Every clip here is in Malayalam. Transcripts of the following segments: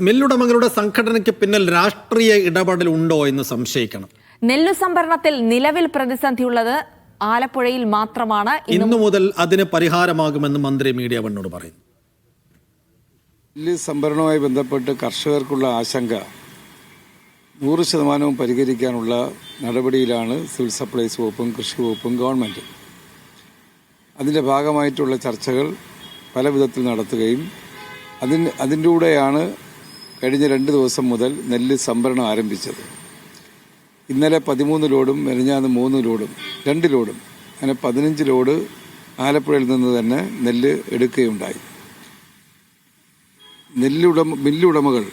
മില്ലുടമകളുടെ സംഘടനയ്ക്ക് പിന്നിൽ രാഷ്ട്രീയ ഇടപെടൽ ഉണ്ടോ എന്ന് സംശയിക്കണം. നെല്ലു സംഭരണത്തിൽ നിലവിൽ പ്രതിസന്ധിയുള്ളത് ആലപ്പുഴയിൽ മാത്രമാണ്. ഇന്നു മുതൽ അതിന് പരിഹാരമാകുമെന്ന് മന്ത്രി മീഡിയ വണ്ണോട് പറയുന്നു. നെല്ല് സംഭരണവുമായി ബന്ധപ്പെട്ട് കർഷകർക്കുള്ള ആശങ്ക 100% പരിഹരിക്കാനുള്ള നടപടിയിലാണ് സിവിൽ സപ്ലൈസ് വകുപ്പും കൃഷി വകുപ്പും ഗവൺമെൻറ്റും. അതിൻ്റെ ഭാഗമായിട്ടുള്ള ചർച്ചകൾ പല വിധത്തിൽ നടത്തുകയും അതിൻ്റെ കൂടെയാണ് കഴിഞ്ഞ 2 ദിവസം മുതൽ നെല്ല് സംഭരണം ആരംഭിച്ചത്. ഇന്നലെ 13 ലോഡും മെനഞ്ഞാന്ന് 3 ലോഡും 2 ലോഡും അങ്ങനെ 15 ലോഡ് ആലപ്പുഴയിൽ നിന്ന് തന്നെ നെല്ല് എടുക്കുകയുണ്ടായി. മില്ലുടമകൾ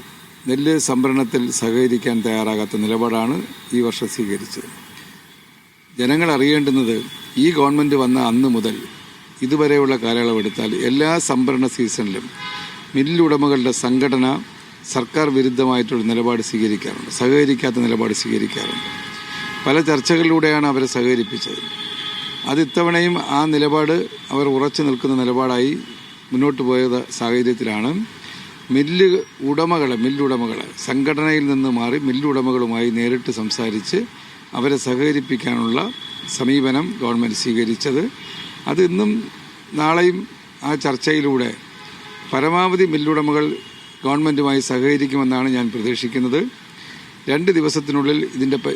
നെല്ല് സംഭരണത്തിൽ സഹകരിക്കാൻ തയ്യാറാകാത്ത നിലപാടാണ് ഈ വർഷം സ്വീകരിച്ചത്. ജനങ്ങൾ അറിയേണ്ടുന്നത് ഈ ഗവൺമെൻറ് വന്ന അന്ന് മുതൽ ഇതുവരെയുള്ള കാലയളവെടുത്താൽ എല്ലാ സംഭരണ സീസണിലും മില്ലുടമകളുടെ സംഘടന സർക്കാർ വിരുദ്ധമായിട്ടുള്ള നിലപാട് സ്വീകരിക്കാറുണ്ട്, സഹകരിക്കാത്ത നിലപാട് സ്വീകരിക്കാറുണ്ട്. പല ചർച്ചകളിലൂടെയാണ് അവരെ സഹകരിപ്പിച്ചത്. അത് ഇത്തവണയും ആ നിലപാട് അവർ ഉറച്ചു നിൽക്കുന്ന നിലപാടായി മുന്നോട്ട് പോയ സാഹചര്യത്തിലാണ് മില്ലുടമകളെ സംഘടനയിൽ നിന്ന് മാറി മില്ലുടമകളുമായി നേരിട്ട് സംസാരിച്ച് അവരെ സഹകരിപ്പിക്കാനുള്ള സമീപനം ഗവൺമെൻറ് സ്വീകരിച്ചത്. അത് ഇന്നും നാളെയും ആ ചർച്ചയിലൂടെ പരമാവധി മില്ലുടമകൾ ഗവൺമെൻറ്റുമായി സഹകരിക്കുമെന്നാണ് ഞാൻ പ്രതീക്ഷിക്കുന്നത്. 2 ദിവസത്തിനുള്ളിൽ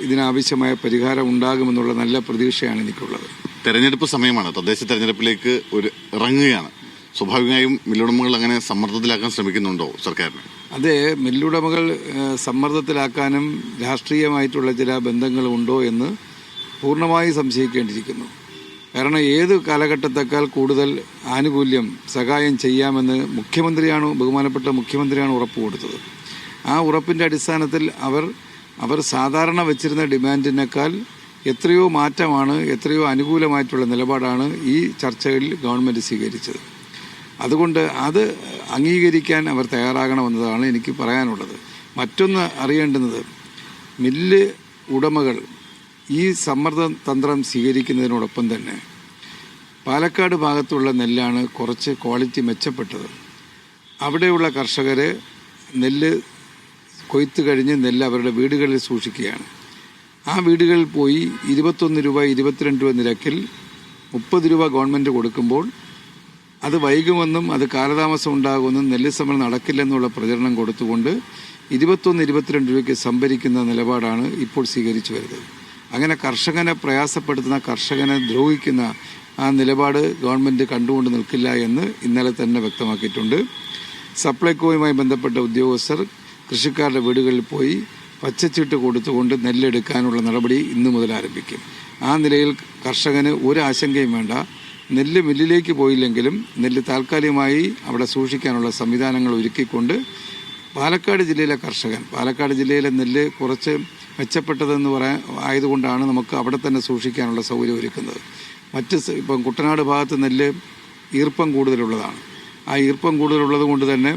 ഇതിനാവശ്യമായ പരിഹാരം ഉണ്ടാകുമെന്നുള്ള നല്ല പ്രതീക്ഷയാണ് എനിക്കുള്ളത്. തെരഞ്ഞെടുപ്പ് സമയമാണ്, തദ്ദേശ തെരഞ്ഞെടുപ്പിലേക്ക് ഇറങ്ങുകയാണ്. സ്വാഭാവികമായും മില്ലുടമകൾ അങ്ങനെ സമ്മർദ്ദത്തിലാക്കാൻ ശ്രമിക്കുന്നുണ്ടോ സർക്കാരിന്? അതെ, മില്ലുടമകൾ സമ്മർദ്ദത്തിലാക്കാനും രാഷ്ട്രീയമായിട്ടുള്ള ചില ബന്ധങ്ങളുണ്ടോ എന്ന് പൂർണ്ണമായി സംശയിക്കേണ്ടിയിരിക്കുന്നു. കാരണം ഏത് കാലഘട്ടത്തേക്കാൾ കൂടുതൽ ആനുകൂല്യം സഹായം ചെയ്യാമെന്ന് ബഹുമാനപ്പെട്ട മുഖ്യമന്ത്രിയാണ് ഉറപ്പ് കൊടുത്തത്. ആ ഉറപ്പിൻ്റെ അടിസ്ഥാനത്തിൽ അവർ സാധാരണ വച്ചിരുന്ന ഡിമാൻഡിനേക്കാൾ എത്രയോ മാറ്റമാണ്, എത്രയോ അനുകൂലമായിട്ടുള്ള നിലപാടാണ് ഈ ചർച്ചകളിൽ ഗവൺമെൻറ് സ്വീകരിച്ചത്. അതുകൊണ്ട് അത് അംഗീകരിക്കാൻ അവർ തയ്യാറാകണമെന്നതാണ് എനിക്ക് പറയാനുള്ളത്. മറ്റൊന്ന് അറിയേണ്ടുന്നത്, മില്ല് ഉടമകൾ ഈ സമ്മർദ്ദ തന്ത്രം സ്വീകരിക്കുന്നതിനോടൊപ്പം തന്നെ പാലക്കാട് ഭാഗത്തുള്ള നെല്ലാണ് കുറച്ച് ക്വാളിറ്റി മെച്ചപ്പെട്ടത്. അവിടെയുള്ള കർഷകർ നെല്ല് കൊയ്ത്ത് കഴിഞ്ഞ് നെല്ല് അവരുടെ വീടുകളിൽ സൂക്ഷിക്കുകയാണ്. ആ വീടുകളിൽ പോയി 21 രൂപ 22 രൂപ നിരക്കിൽ 30 രൂപ ഗവൺമെൻറ് കൊടുക്കുമ്പോൾ അത് വൈകുമെന്നും അത് കാലതാമസം ഉണ്ടാകുമെന്നും നെല്ല് സംഭരണം നടക്കില്ലെന്നുള്ള പ്രചരണം കൊടുത്തുകൊണ്ട് 21-22 രൂപയ്ക്ക് സംഭരിക്കുന്ന നിലപാടാണ് ഇപ്പോൾ സ്വീകരിച്ചു വരുന്നത്. അങ്ങനെ കർഷകനെ പ്രയാസപ്പെടുത്തുന്ന, കർഷകനെ ദ്രോഹിക്കുന്ന ആ നിലപാട് ഗവൺമെൻറ് കണ്ടുകൊണ്ട് നിൽക്കില്ല എന്ന് ഇന്നലെ തന്നെ വ്യക്തമാക്കിയിട്ടുണ്ട്. സപ്ലൈകോയുമായി ബന്ധപ്പെട്ട ഉദ്യോഗസ്ഥർ കൃഷിക്കാരുടെ വീടുകളിൽ പോയി പച്ചച്ചീട്ട് കൊടുത്തുകൊണ്ട് നെല്ലെടുക്കാനുള്ള നടപടി ഇന്നു മുതൽ ആരംഭിക്കും. ആ നിലയിൽ കർഷകന് ഒരു ആശങ്കയും വേണ്ട. നെല്ല് മില്ലിലേക്ക് പോയില്ലെങ്കിലും നെല്ല് താൽക്കാലികമായി അവിടെ സൂക്ഷിക്കാനുള്ള സംവിധാനങ്ങൾ ഒരുക്കിക്കൊണ്ട് പാലക്കാട് ജില്ലയിലെ നെല്ല് കുറച്ച് മെച്ചപ്പെട്ടതെന്ന് ആയതുകൊണ്ടാണ് നമുക്ക് അവിടെ തന്നെ സൂക്ഷിക്കാനുള്ള സൗകര്യം ഒരുക്കുന്നത്. ഇപ്പം കുട്ടനാട് ഭാഗത്ത് നെല്ല് ഈർപ്പം കൂടുതലുള്ളതാണ്. ആ ഈർപ്പം കൂടുതലുള്ളത് കൊണ്ട് തന്നെ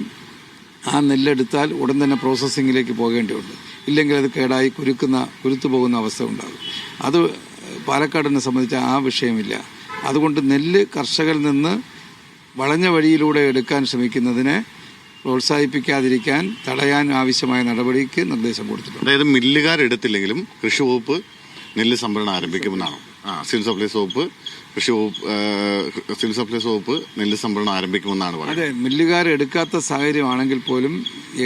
ആ നെല്ലെടുത്താൽ ഉടൻ തന്നെ പ്രോസസ്സിങ്ങിലേക്ക് പോകേണ്ടതുണ്ട്. ഇല്ലെങ്കിൽ അത് കേടായി കുരുത്തു പോകുന്ന അവസ്ഥ ഉണ്ടാകും. അത് പാലക്കാടിനെ സംബന്ധിച്ച് ആ വിഷയമില്ല. അതുകൊണ്ട് നെല്ല് കർഷകരിൽ നിന്ന് വളഞ്ഞ വഴിയിലൂടെ എടുക്കാൻ ശ്രമിക്കുന്നതിനെ പ്രോത്സാഹിപ്പിക്കാതിരിക്കാൻ തടയാൻ ആവശ്യമായ നടപടിക്ക് നിർദ്ദേശം കൊടുത്തിട്ടുണ്ട്. അതായത് മില്ലുകാരെടുത്തില്ലെങ്കിലും കൃഷി വകുപ്പ് നെല്ല് സംഭരണം ആരംഭിക്കുമെന്നാണ്. സിവിൽ സപ്ലൈസ് വകുപ്പ് നെല്ല് സംഭരണം ആരംഭിക്കുമെന്നാണ് പറയുന്നത്. അതെ, മില്ലുകാരെടുക്കാത്ത സാഹചര്യമാണെങ്കിൽ പോലും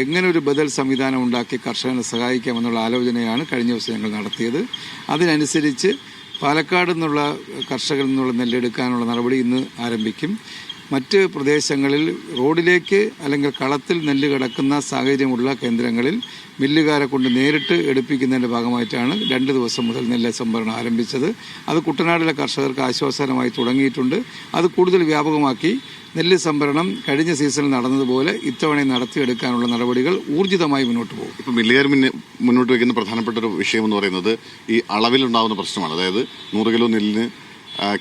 എങ്ങനെ ഒരു ബദൽ സംവിധാനം ഉണ്ടാക്കി കർഷകനെ സഹായിക്കാമെന്നുള്ള ആലോചനയാണ് കഴിഞ്ഞ ദിവസം ഞങ്ങൾ നടത്തിയത്. അതിനനുസരിച്ച് പാലക്കാട് നിന്നുള്ള കർഷകരിൽ നിന്നുള്ള നെല്ലെടുക്കാനുള്ള നടപടി ഇന്ന് ആരംഭിക്കും. മറ്റ് പ്രദേശങ്ങളിൽ റോഡിലേക്ക് അല്ലെങ്കിൽ കളത്തിൽ നെല്ല് കിടക്കുന്ന സാഹചര്യമുള്ള കേന്ദ്രങ്ങളിൽ മില്ലുകാരെ കൊണ്ട് നേരിട്ട് എടുപ്പിക്കുന്നതിൻ്റെ ഭാഗമായിട്ടാണ് 2 ദിവസം മുതൽ നെല്ല് സംഭരണം ആരംഭിച്ചത്. അത് കുട്ടനാട്ടിലെ കർഷകർക്ക് ആശ്വാസകരമായി തുടങ്ങിയിട്ടുണ്ട്. അത് കൂടുതൽ വ്യാപകമാക്കി നെല്ല് സംഭരണം കഴിഞ്ഞ സീസണിൽ നടന്നതുപോലെ ഇത്തവണ നടത്തിയെടുക്കാനുള്ള നടപടികൾ ഊർജിതമായി മുന്നോട്ട് പോകും. ഇപ്പോൾ മില്ലുകാർ മുന്നോട്ട് വയ്ക്കുന്ന പ്രധാനപ്പെട്ട ഒരു വിഷയം എന്ന് പറയുന്നത് ഈ അളവിലുണ്ടാകുന്ന പ്രശ്നമാണ്. അതായത് 100 കിലോ നെല്ലിന്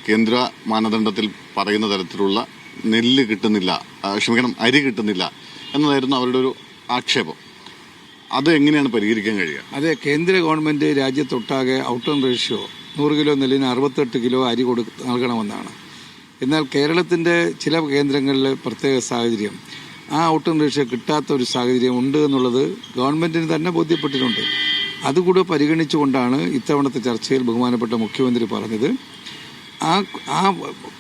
കേന്ദ്ര മാനദണ്ഡത്തിൽ പറയുന്ന തരത്തിലുള്ള നെല്ല് കിട്ടുന്നില്ല, അരി കിട്ടുന്നില്ല എന്നതായിരുന്നു അവരുടെ ഒരു ആക്ഷേപം. അത് എങ്ങനെയാണ് പരിഹരിക്കാൻ കഴിയുക? അതെ, കേന്ദ്ര ഗവൺമെൻറ് രാജ്യത്തൊട്ടാകെ ഔട്ട്റൺ റേഷ്യോ 100 കിലോ നെല്ലിന് 68 കിലോ അരി നൽകണമെന്നാണ്. എന്നാൽ കേരളത്തിൻ്റെ ചില കേന്ദ്രങ്ങളിൽ പ്രത്യേക സാഹചര്യം ആ ഔട്ടർ റേഷ്യോ കിട്ടാത്ത ഒരു സാഹചര്യം ഉണ്ട് എന്നുള്ളത് ഗവൺമെൻറ്റിന് തന്നെ ബോധ്യപ്പെട്ടിട്ടുണ്ട്. അതുകൂടെ പരിഗണിച്ചുകൊണ്ടാണ് ഇത്തവണത്തെ ചർച്ചയിൽ ബഹുമാനപ്പെട്ട മുഖ്യമന്ത്രി പറഞ്ഞത് ആ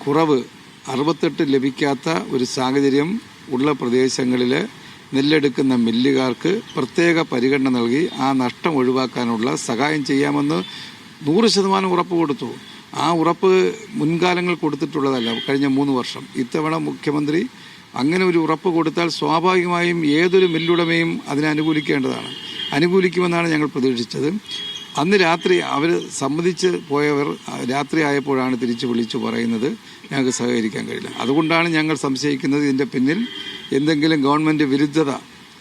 കുറവ് 68 ലഭിക്കാത്ത ഒരു സാഹചര്യം ഉള്ള പ്രദേശങ്ങളിൽ നെല്ലെടുക്കുന്ന മില്ലുകാർക്ക് പ്രത്യേക പരിഗണന നൽകി ആ നഷ്ടം ഒഴിവാക്കാനുള്ള സഹായം ചെയ്യാമെന്ന് 100% ഉറപ്പ് കൊടുത്തു. ആ ഉറപ്പ് മുൻകാലങ്ങൾ കൊടുത്തിട്ടുള്ളതല്ല, കഴിഞ്ഞ 3 വർഷം. ഇത്തവണ മുഖ്യമന്ത്രി അങ്ങനെ ഒരു ഉറപ്പ് കൊടുത്താൽ സ്വാഭാവികമായും ഏതൊരു മില്ലുടമയും അതിനെ അനുകൂലിക്കേണ്ടതാണ്. അനുകൂലിക്കുമെന്നാണ് ഞങ്ങൾ പ്രതീക്ഷിച്ചത്. അന്ന് രാത്രി അവർ സമ്മതിച്ച് പോയവർ രാത്രി ആയപ്പോഴാണ് തിരിച്ചു വിളിച്ചു പറയുന്നത് ഞങ്ങൾക്ക് സഹകരിക്കാൻ കഴിയില്ല. അതുകൊണ്ടാണ് ഞങ്ങൾ സംശയിക്കുന്നത് ഇതിൻ്റെ പിന്നിൽ എന്തെങ്കിലും ഗവൺമെൻറ് വിരുദ്ധത,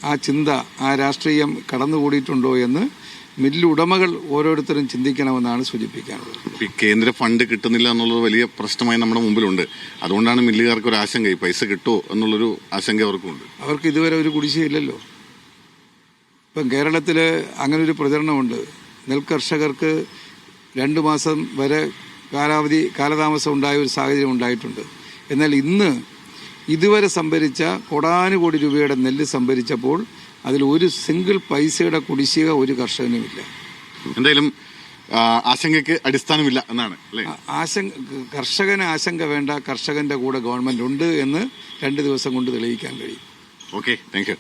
ആ ചിന്ത, ആ രാഷ്ട്രീയം കടന്നുകൂടിയിട്ടുണ്ടോ എന്ന് മില്ലുടമകൾ ഓരോരുത്തരും ചിന്തിക്കണമെന്നാണ് സൂചിപ്പിക്കാനുള്ളത്. ഈ കേന്ദ്ര ഫണ്ട് കിട്ടുന്നില്ല എന്നുള്ളത് വലിയ പ്രശ്നമായി നമ്മുടെ മുമ്പിലുണ്ട്. അതുകൊണ്ടാണ് മില്ലുകാർക്ക് ഒരു ആശങ്ക, ഈ പൈസ കിട്ടുമോ എന്നുള്ളൊരു ആശങ്ക അവർക്കുണ്ട്. അവർക്ക് ഇതുവരെ ഒരു കുടിശ്ശികയില്ലല്ലോ. ഇപ്പം കേരളത്തിൽ അങ്ങനൊരു പ്രചരണമുണ്ട്, നെൽകർഷകർക്ക് 2 മാസം വരെ കാലതാമസം ഉണ്ടായ ഒരു സാഹചര്യം ഉണ്ടായിട്ടുണ്ട്. എന്നാൽ ഇന്ന് ഇതുവരെ സംഭരിച്ച കോടാനുകോടി രൂപയുടെ നെല്ല് സംഭരിച്ചപ്പോൾ അതിൽ ഒരു സിംഗിൾ പൈസയുടെ കുടിശ്ശിക ഒരു കർഷകനുമില്ല. എന്തായാലും ആശങ്കയ്ക്ക് അടിസ്ഥാനമില്ല എന്നാണ് അല്ലേ? കർഷകന് ആശങ്ക വേണ്ട, കർഷകന്റെ കൂടെ ഗവൺമെന്റ് ഉണ്ട് എന്ന് 2 ദിവസം കൊണ്ട് തെളിയിക്കാൻ കഴിയും. Okay, thank you.